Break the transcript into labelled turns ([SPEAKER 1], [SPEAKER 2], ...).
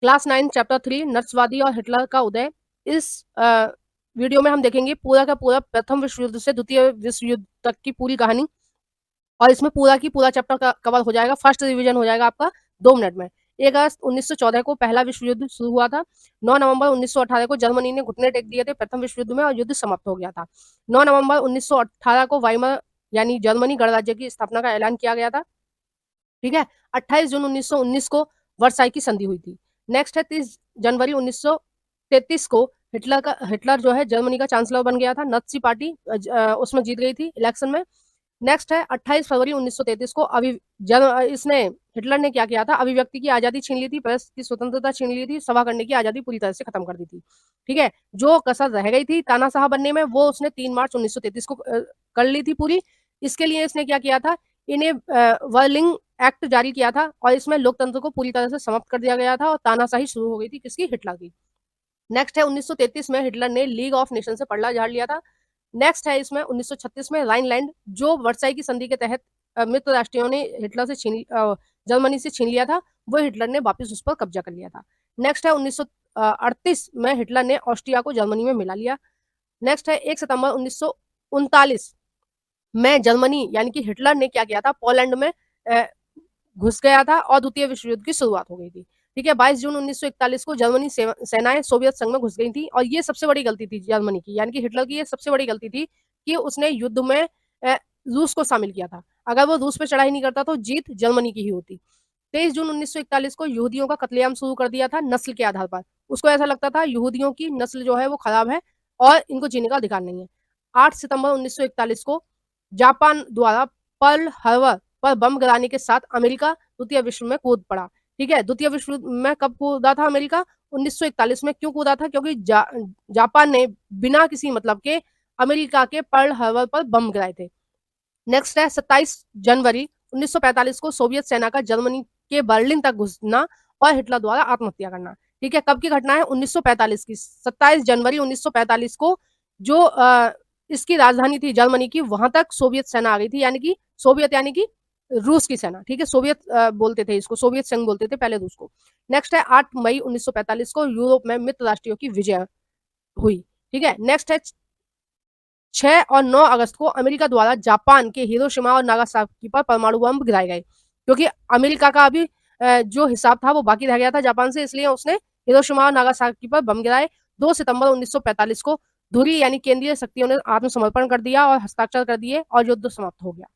[SPEAKER 1] Class 9 chapter 3 नस्लवादी और Hitler का उदय। इस वीडियो में हम देखेंगे पूरा का पूरा प्रथम विश्व युद्ध से द्वितीय विश्व युद्ध तक की पूरी कहानी, और इसमें पूरा की पूरा चैप्टर कवर हो जाएगा। फर्स्ट रिवीजन हो जाएगा आपका 2 मिनट में। 1 अगस्त 1914 को पहला विश्व युद्ध शुरू हुआ था। 9 नवंबर 1918 को जर्मनी ने घुटने टेक दिए थे प्रथम विश्व युद्ध में और युद्ध समाप्त हो गया था। 9 नवंबर 1918 को वाइमर यानी जर्मनी गणराज्य की स्थापना का ऐलान किया गया था। ठीक है। 28 जून 1919 को वर्साई की संधि हुई थी। नेक्स्ट है 30 जनवरी 1933 को हिटलर जो है जर्मनी का चांसलर बन गया था। नाजी पार्टी उसमें जीत गई थी इलेक्शन में। नेक्स्ट है 28 फरवरी 1933 को इसने हिटलर ने क्या किया था, अभिव्यक्ति की आजादी छीन ली थी, प्रेस की स्वतंत्रता छीन ली थी, सभा करने की आजादी पूरी तरह से खत्म कर दी थी। ठीक है। जो कसर रह गई थी तानाशाह बनने में वो उसने 3 मार्च 1933 को कर ली थी पूरी। इसके लिए इसने क्या किया था, इन्हें वर्लिंग एक्ट जारी किया था और इसमें लोकतंत्र को पूरी तरह से समाप्त कर दिया गया था और तानाशाही शुरू हो गई थी किसकी, हिटलर की। नेक्स्ट है 1933 में हिटलर ने लीग ऑफ नेशन से पलड़ा झाड़ लिया था। नेक्स्ट है इसमें 1936 में राइनलैंड जो वर्साई की संधि के तहत मित्र राष्ट्रों ने हिटलर से जर्मनी से छीन लिया था, वो हिटलर ने वापस उस पर कब्जा कर लिया था। नेक्स्ट है 1938 में हिटलर ने ऑस्ट्रिया को जर्मनी में मिला लिया। नेक्स्ट है 1 सितंबर 1939 में जर्मनी यानी कि हिटलर ने क्या किया था, पोलैंड में घुस गया था और द्वितीय विश्व युद्ध की शुरुआत हो गई थी। ठीक है। 22 जून 1941 को जर्मनी सेनाएं सोवियत संघ में घुस गई थी और ये सबसे बड़ी गलती थी जर्मनी की, यानी कि हिटलर की ये सबसे बड़ी गलती थी कि उसने युद्ध में रूस को शामिल किया था। अगर वो रूस पे चढ़ाई नहीं करता तो जीत जर्मनी की ही होती। 23 जून 1941 को यहूदियों का कत्लेआम शुरू कर दिया था नस्ल के आधार पर। उसको ऐसा लगता था यहूदियों की नस्ल जो है वो खराब है और इनको जीने का अधिकार नहीं है। 8 सितंबर 1941 को जापान द्वारा पर्ल हार्बर पर बम गिराने के साथ अमेरिका द्वितीय विश्व में कूद पड़ा। ठीक है। द्वितीय विश्व युद्ध में कब कूदा था अमेरिका, 1941 में। क्यों कूदा था, क्योंकि जापान ने बिना किसी मतलब के अमेरिका के पर्ल हार्बर पर बम गिराए थे। नेक्स्ट है 27 जनवरी 1945 को सोवियत सेना का जर्मनी के बर्लिन तक घुसना और हिटलर द्वारा आत्महत्या करना। ठीक है। कब की घटना है, 1945 की। 27 जनवरी 1945 को जो इसकी राजधानी थी जर्मनी की, वहां तक सोवियत सेना आ गई थी, यानी कि सोवियत यानी कि रूस की सेना। ठीक है। सोवियत बोलते थे इसको, सोवियत संघ बोलते थे पहले रूस को। नेक्स्ट है 8 मई 1945 को यूरोप में मित्र राष्ट्रों की विजय हुई। ठीक है। नेक्स्ट है 6 और 9 अगस्त को अमेरिका द्वारा जापान के हिरोशिमा और नागासाकी पर परमाणु बम गिराए गए, क्योंकि अमेरिका का अभी जो हिसाब था वो बाकी रह गया था जापान से, इसलिए उसने हिरोशिमा और नागासाकी पर बम गिराए। 2 सितंबर 1945 को धुरी यानी केंद्रीय शक्तियों ने आत्मसमर्पण कर दिया और हस्ताक्षर कर दिए और युद्ध समाप्त हो गया।